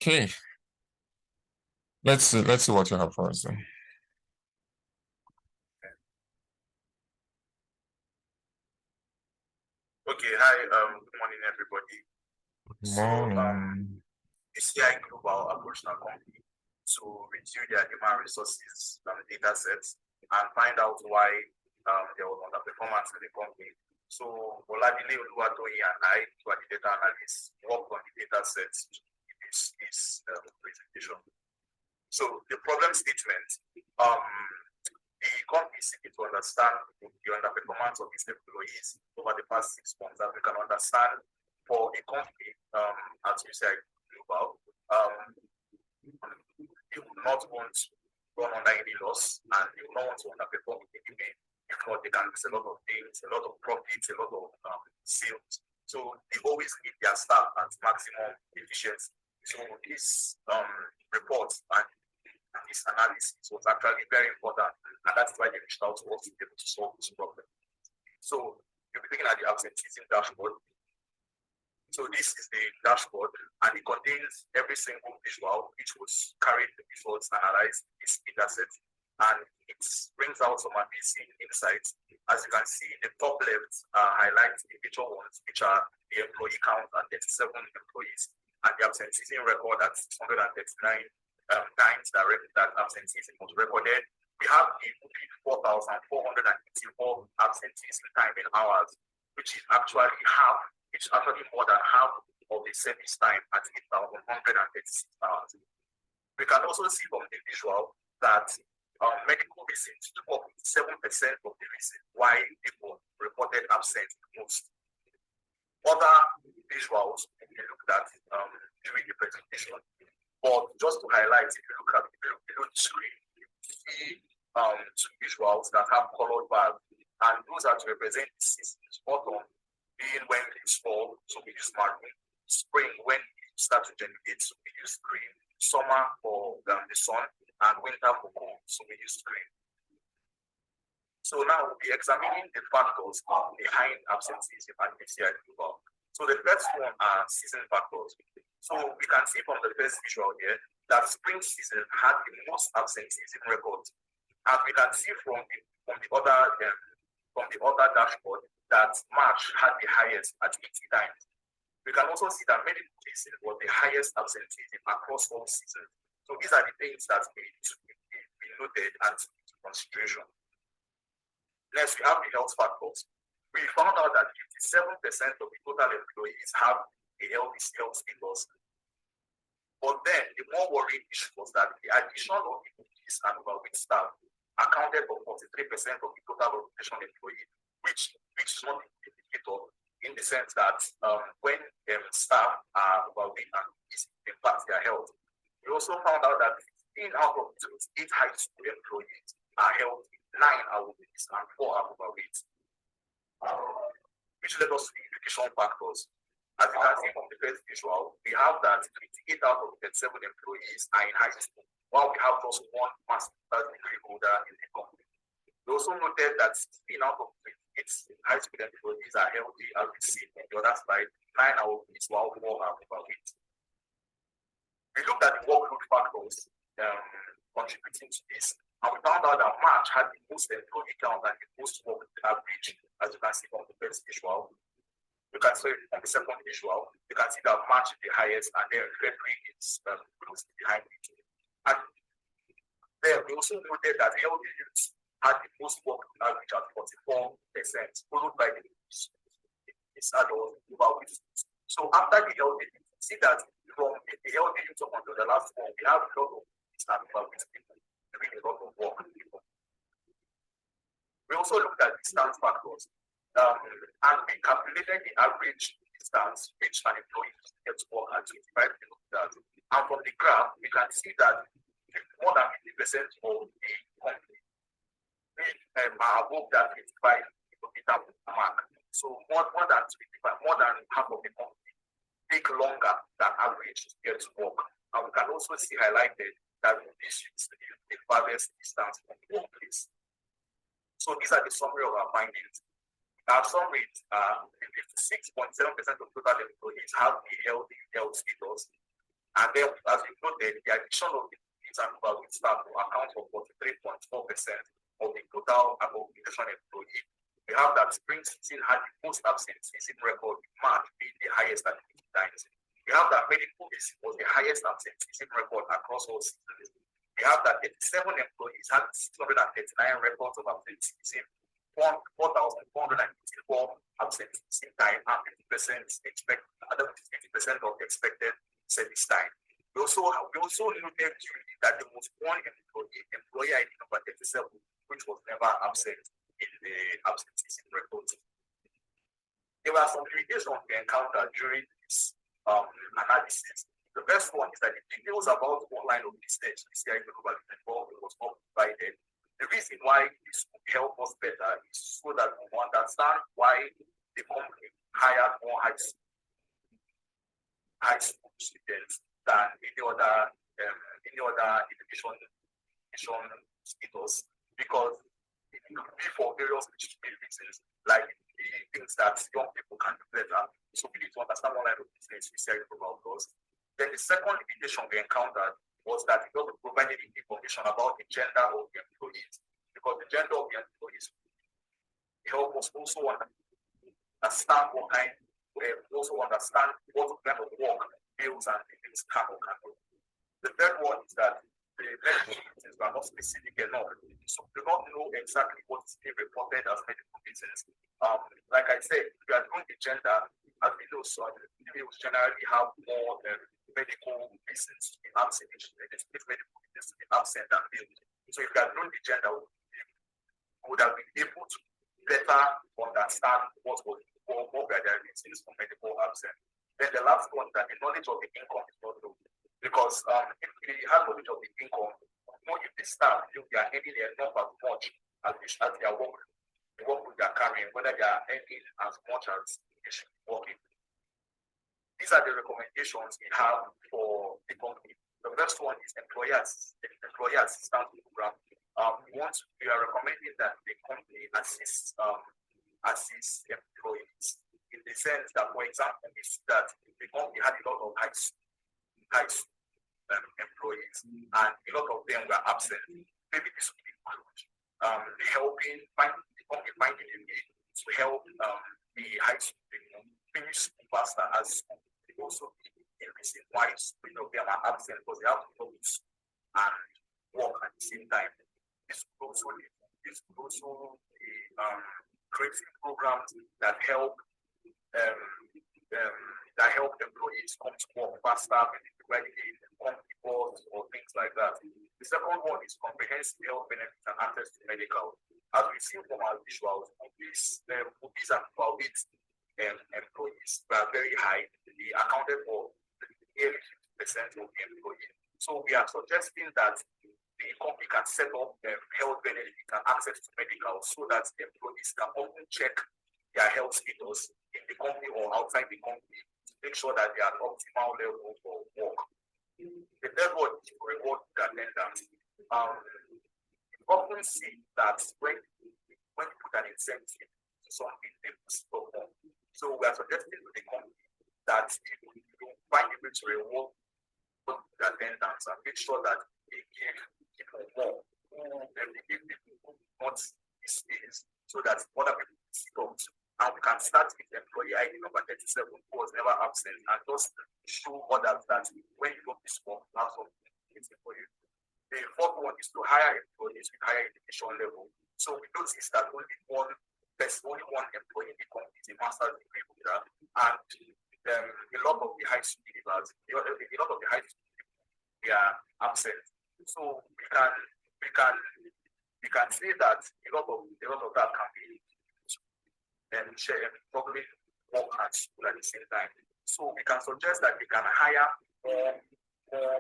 Okay. Let's see what you have for us then. Okay, hi, good morning, everybody. Morning. ACI Global approached our company to review their human resources data sets and find out why there was underperformance in the company. So Oladile Oluwatoyin and I, who are the data analysts, worked on the data sets to this presentation. So the problem statement, the company is seeking to understand the underperformance of its employees over the past 6 months, as we can understand for a company as you said, Global, you will not want to run under any loss and you will not want to underperform in any way. If not, they can lose a lot of things, a lot of profits, a lot of sales. So they always need their staff at maximum efficiency. So this report and this analysis was actually very important, and that's why they reached out to us to be able to solve this problem. So you'll be looking at the absenteeism dashboard. So this is the dashboard, and it contains every single visual which was carried the results analyzed this data set, and it brings out some amazing insights. As you can see, the top left highlights the major ones, which are the employee count at 37 employees, and the absenteeism record at 639 times that absenteeism was recorded. We have the 4,484 absenteeism time in hours, which is actually more than half of the service time at 8,136 hours. We can also see from the visual that medical visits took up 7% of the reason why people reported absent most. Other visuals we looked at during the presentation, but just to highlight, if you look at below the screen, you see two visuals that have colored bars, and those are to represent the seasons. Autumn being when leaves fall, so we use maroon. Spring, when leaves start to germinate, so we use green. Summer for the sun, and winter for cold, so we use green. So now we'll be examining the factors behind absenteeism at ACI Global. So the first one are season factors. So we can see from the first visual here that spring season had the most absenteeism records, and we can see from the other dashboard that March had the highest at 80 times. We can also see that medical season was the highest absenteeism across all seasons. So these are the things that we need to be noted and into consideration. Next, we have the health factors. We found out that 57% of the total employees have a healthy health status. But then the more worrying issue was that the addition of employees and overweight staff accounted for 43% of the total rotation employees, which is not an indicator in the sense that when staff are overweight and it impacts their health. We also found out that 15 out of 28 high school employees are healthy, 9 are obese, and 4 are overweight, which led us to the education factors. As you can see from the first visual, we have that 28 out of 37 employees are in high school, while we have just one master's degree holder in the company. We also noted that 16 out of 28 high school employees are healthy, as we see on the other side, 9 are obese, while 4 are overweight. We looked at the workload factors contributing to this, and we found out that March had the most employee count and the most work average, as you can see from the first visual. You can see on the second visual, you can see that March is the highest, and then February is close behind it. And then we also noted that healthy youth had the most work average at 44%, followed by the adult overweight. So after the healthy youth, see that from the healthy youth up until the last one, we have a lot of overweight people doing a lot of work. We also looked at distance factors, and we calculated the average distance which an employee gets to work at 25 kilometers. And from the graph, we can see that more than 50% of the company are above that 25 kilometer mark. So more than 25, more than half of the company take longer than average to get to work. And we can also see highlighted that this is the farthest distance from the workplace. So these are the summary of our findings. Our summary, 56.7% of total employees have a healthy health status, And then, as you noted, the addition of the and overweight staff will account for 43.4% of the total accommodation employee. We have that spring season had the most absenteeism record, with March being the highest at 8 times. We have that medical visit was the highest absenteeism record across all seasons. We have that 87 employees had 639 records of absenteeism, 4,484 absenteeism time, and 50% of expected service time. We also noted that there was one employee ID number 37, which was never absent in the absenteeism record. There were some limitations we encountered during this analysis. The first one is that the details about one line of business PCI global involved was not provided. The reason why this would help us better is so that we understand why the company hired more high school students than any other education status, because it could be for various reasons, like the things that young people can do better. So we need to understand what line of business we say about those. Then the second limitation we encountered was that it doesn't provide any information about the gender of the employees, because the gender of the employees help us also understand what kind of work males and females can or cannot. The third one is that the medical reasons are not specific enough. So we do not know exactly what is being reported as medical reasons. Like I said, we are doing the gender, as we know, so females generally have more medical reasons to be absent, medical reasons to be absent than males. So if we are doing the gender, we would have been able to better understand what were their reasons for medical absence. Then the last one, that the knowledge of the income is not low. Because if we have knowledge of the income, know if the staff feel they are earning enough as much as their work they are carrying, whether they are earning as much as they should be working. These are the recommendations we have for the company. The first one is employee assistance program. We are recommending that the company assist employees, in the sense that, for example, is that the company had a lot of high school employees, and a lot of them were absent. Maybe this would include helping the company finding a way to help the high school finish faster as school. It also be a reason why many of them are absent, because they have to go to school and work at the same time. This could also creating programs that help employees come to work faster, whether in company boards or things like that. The second one is comprehensive health benefits and access to medical. As we see from our visuals, these and overweight employees were very high. They accounted for nearly 50% of the employees. So we are suggesting that the company can set up health benefits and access to medical, so that the employees can often check their health status in the company or outside the company to make sure that they are at optimal level for work. The third one is reward attendance. You often see that when you put an incentive to something, they perform. So we are suggesting to the company that if you find a way to reward the attendance and make sure that they give people more, and they give people not this is, so that other people see out. And we can start with employee ID number 37, who was never absent, and just show others that when you go to school, you have something for you. The fourth one is to hire employees with higher education level. So we notice that only one employee in the company is a master's degree holder, and a lot of the high school leaders, they are absent. So we can say that a lot of that can be probably work at school at the same time. So we can suggest that we can hire more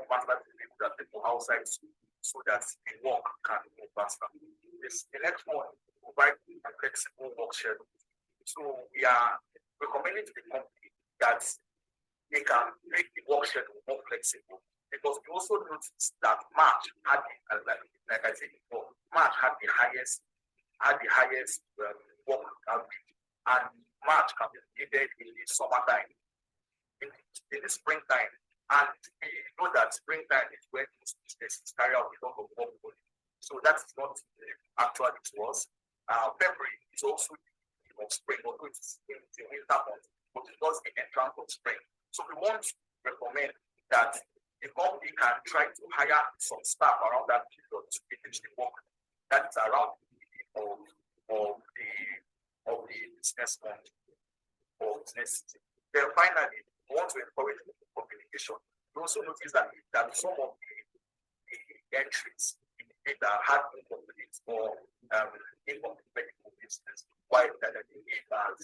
master's degree holders people outside school, so that the work can move faster. The next one, provide a flexible work schedule. So we are recommending to the company that they can make the work schedule more flexible, because we also noticed that March had, like I said before, March had the highest work average, and March can be needed in the summertime, in the springtime, and know that springtime is when businesses carry out a lot of work. So that's not actually it was. February is also of spring, although it's in the winter month, but it does the entrance of spring. So we want to recommend that the company can try to hire some staff around that period to finish the work that is around of the business month or business city. Then finally, we want to encourage communication. We also notice that some of the entries in the data had incomplete or incomplete medical business, while that they are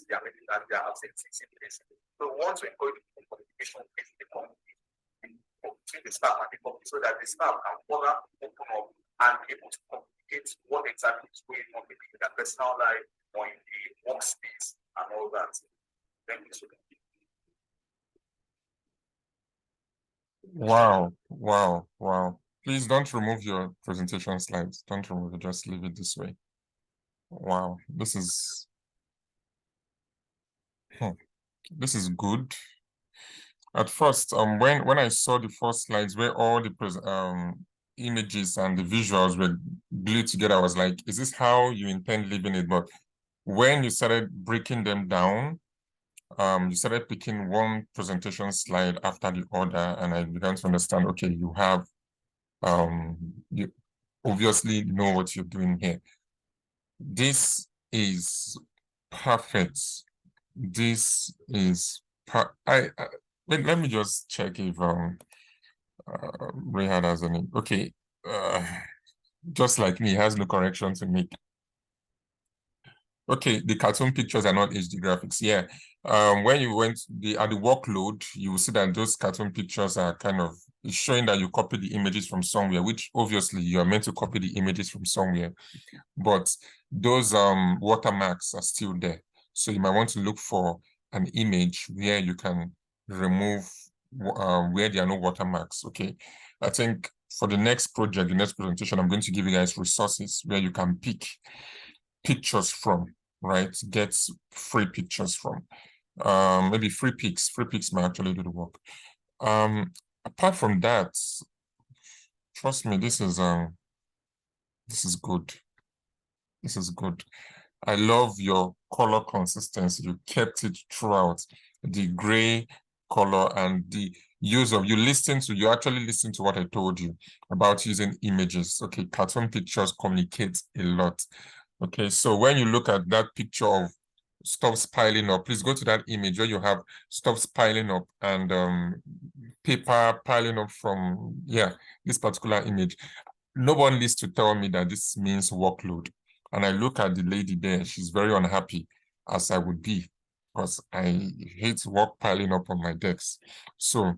absences in place. So we want to encourage communication with the company, between the staff and the company, so that the staff can further open up and be able to communicate what exactly is going on in their personal life or in the workspace and all that. Thank you so much. Wow. Please don't remove your presentation slides. Don't remove it, just leave it this way. Wow, this is good. At first, when I saw the first slides where all the images and the visuals were glued together, I was like, is this how you intend leaving it? But when you started breaking them down, you started picking one presentation slide after the other, and I began to understand, okay, you have, you obviously know what you're doing here. This is perfect. This is, let me just check if Rehad has any. Okay, just like me, he has no correction to make. Okay, the cartoon pictures are not HD graphics. Yeah, when you went at the workload, you will see that those cartoon pictures are kind of showing that you copy the images from somewhere, which obviously you are meant to copy the images from somewhere, but those watermarks are still there. So you might want to look for an image where you can remove where there are no watermarks. Okay, I think for the next project, the next presentation, I'm going to give you guys resources where you can pick pictures from, right? Get free pictures from. Maybe free pics might actually do the work. Apart from that, trust me, this is good. This is good. I love your color consistency. You kept it throughout. The gray color and the use of, you actually listened to what I told you about using images. Okay, cartoon pictures communicate a lot. Okay, so when you look at that picture of stuff's piling up, please go to that image where you have stuff's piling up and paper piling up from, this particular image. No one needs to tell me that this means workload. And I look at the lady there, she's very unhappy, as I would be, because I hate work piling up on my desk. So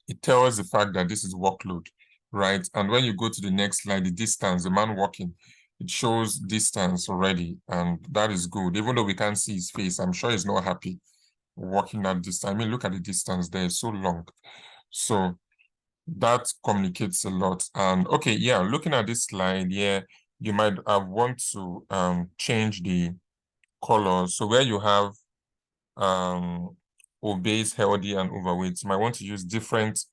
it tells the fact that this is workload, right? And when you go to the next slide, the distance, the man walking, it shows distance already, and that is good. Even though we can't see his face, I'm sure he's not happy walking that distance. I mean, look at the distance there, it's so long. So that communicates a lot. And okay, looking at this slide, you might want to change the color. So where you have obese, healthy, and overweight, you might want to use different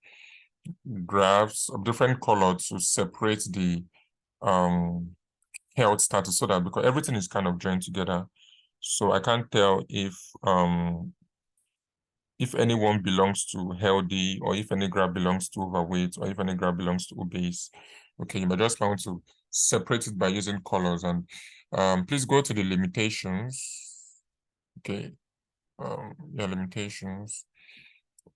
graphs of different colors to separate the health status, so that, because everything is kind of joined together. So I can't tell if anyone belongs to healthy, or if any graph belongs to overweight, or if any graph belongs to obese. Okay, you might just want to separate it by using colors. And please go to the limitations. Okay, limitations.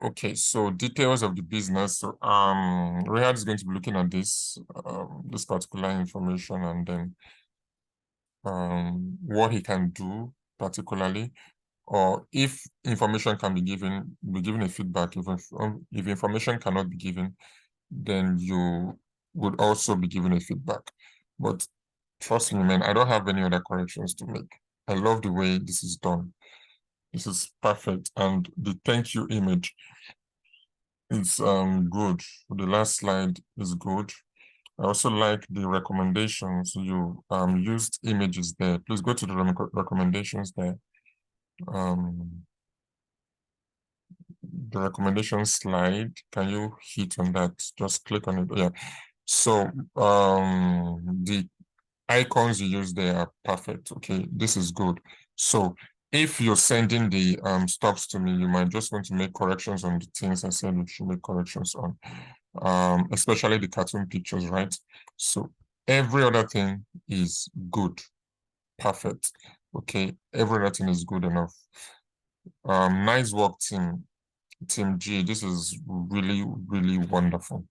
Okay, so details of the business. So Rehad is going to be looking at this particular information, and then what he can do particularly, or if information can be given a feedback. If information cannot be given, then you would also be given a feedback. But trust me, man, I don't have any other corrections to make. I love the way this is done. This is perfect. And the thank you image is good. The last slide is good. I also like the recommendations. You used images there. Please go to the recommendations there. the recommendation slide. Can you hit on that? Just click on it. Yeah. So the icons you use there are perfect. Okay, this is good. So if you're sending the stuffs to me, you might just want to make corrections on the things I said you should make corrections on, especially the cartoon pictures, right? So every other thing is good, perfect. Okay, every other thing is good enough. Nice work, Team G. This is really, really wonderful.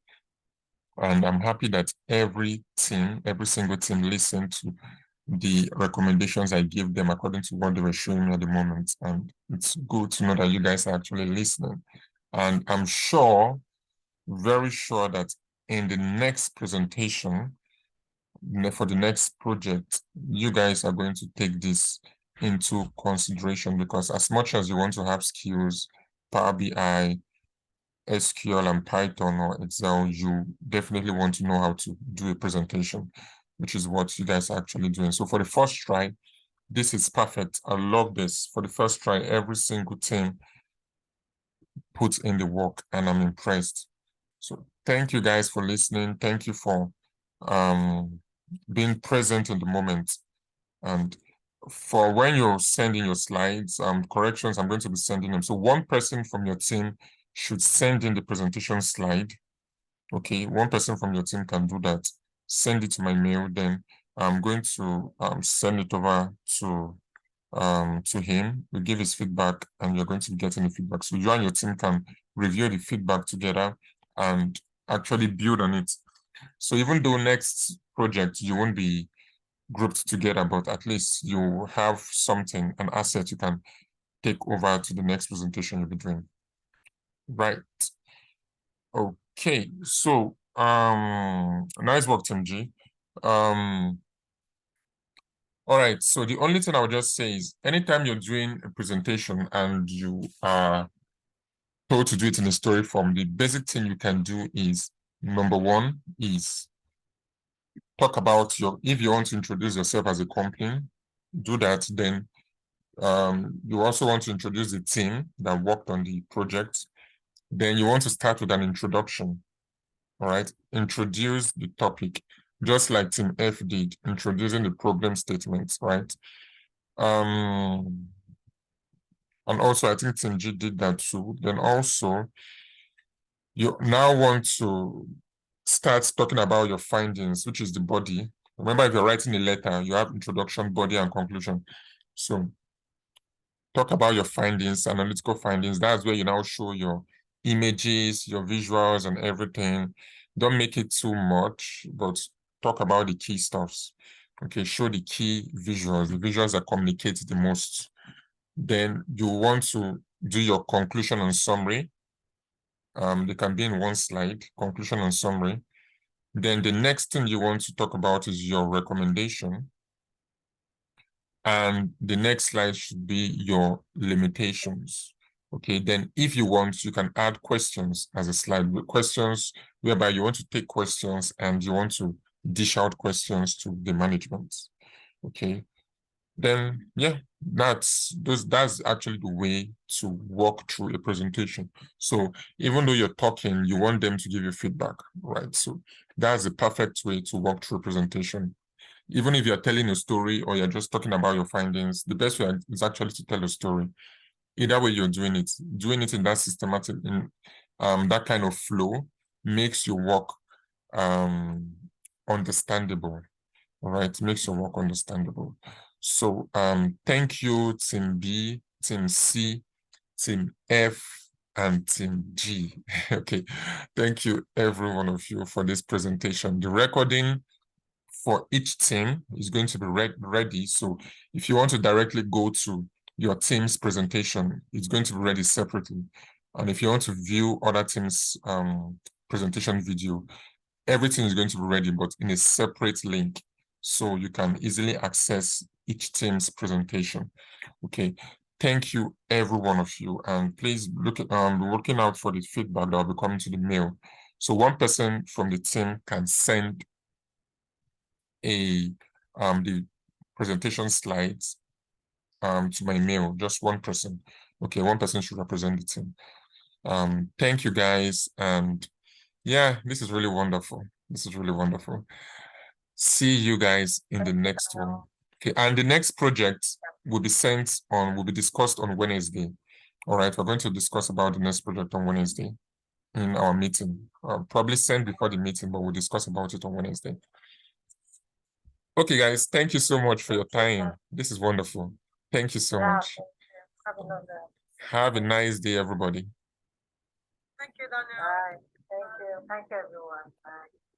And I'm happy that every single team listened to the recommendations I gave them according to what they were showing me at the moment. And it's good to know that you guys are actually listening. And I'm sure, very sure that in the next presentation, for the next project, you guys are going to take this into consideration, because as much as you want to have skills, Power BI, SQL and Python or Excel, you definitely want to know how to do a presentation, which is what you guys are actually doing. So for the first try, this is perfect. I love this. For the first try, every single team puts in the work, and I'm impressed. So thank you guys for listening. Thank you for being present in the moment. And for when you're sending your slides, corrections, I'm going to be sending them. So one person from your team should send in the presentation slide. Okay, one person from your team can do that. Send it to my mail, then I'm going to send it over to him. We give his feedback, and you're going to be getting the feedback. So you and your team can review the feedback together and actually build on it. So even though next project you won't be grouped together, but at least you have something, an asset you can take over to the next presentation you'll be doing. Right. Okay, so nice work, Team G. All right, so the only thing I would just say is anytime you're doing a presentation and you are told to do it in a story form, the basic thing you can do is, number one, is talk about if you want to introduce yourself as a company, do that. Then you also want to introduce the team that worked on the project. Then you want to start with an introduction. All right, introduce the topic, just like Team F did, introducing the problem statements, right? And also I think Team G did that too. Then also, you now want to start talking about your findings, which is the body. Remember, if you're writing a letter, you have introduction, body, and conclusion. So talk about your findings, analytical findings. That's where you now show your images, your visuals, and everything. Don't make it too much, but talk about the key stuffs. Okay, show the key visuals, the visuals that communicate the most. Then you want to do your conclusion and summary. They can be in one slide, conclusion and summary. Then the next thing you want to talk about is your recommendation. And the next slide should be your limitations. Okay, then if you want, you can add questions as a slide, with questions whereby you want to take questions and you want to dish out questions to the management. Okay, then yeah, that's actually the way to walk through a presentation. So even though you're talking, you want them to give you feedback, right? So that's the perfect way to walk through a presentation. Even if you're telling a story or you're just talking about your findings, the best way is actually to tell a story. Either way you're doing it in that systematic, in that kind of flow makes your work understandable. All right, makes your work understandable. So thank you, Team B, Team C, Team F, and Team G. Okay, thank you every one of you for this presentation. The recording for each team is going to be ready. So if you want to directly go to your team's presentation, it's going to be ready separately. And if you want to view other teams' presentation video, everything is going to be ready, but in a separate link, so you can easily access each team's presentation. Okay, thank you, every one of you, and please look at be looking out for the feedback that will be coming to the mail. So one person from the team can send the presentation slides to my mail, just one person. Okay, one person should represent the team. Thank you guys. And yeah, this is really wonderful. This is really wonderful. See you guys in the next one. Okay, and the next project will be discussed on Wednesday. All right, we're going to discuss about the next project on Wednesday in our meeting. Probably send before the meeting, but we'll discuss about it on Wednesday. Okay, guys, thank you so much for your time. This is wonderful. Thank you so much. Have a nice day, everybody. Thank you, Daniel. Bye. Thank you. Thank you, everyone. Bye.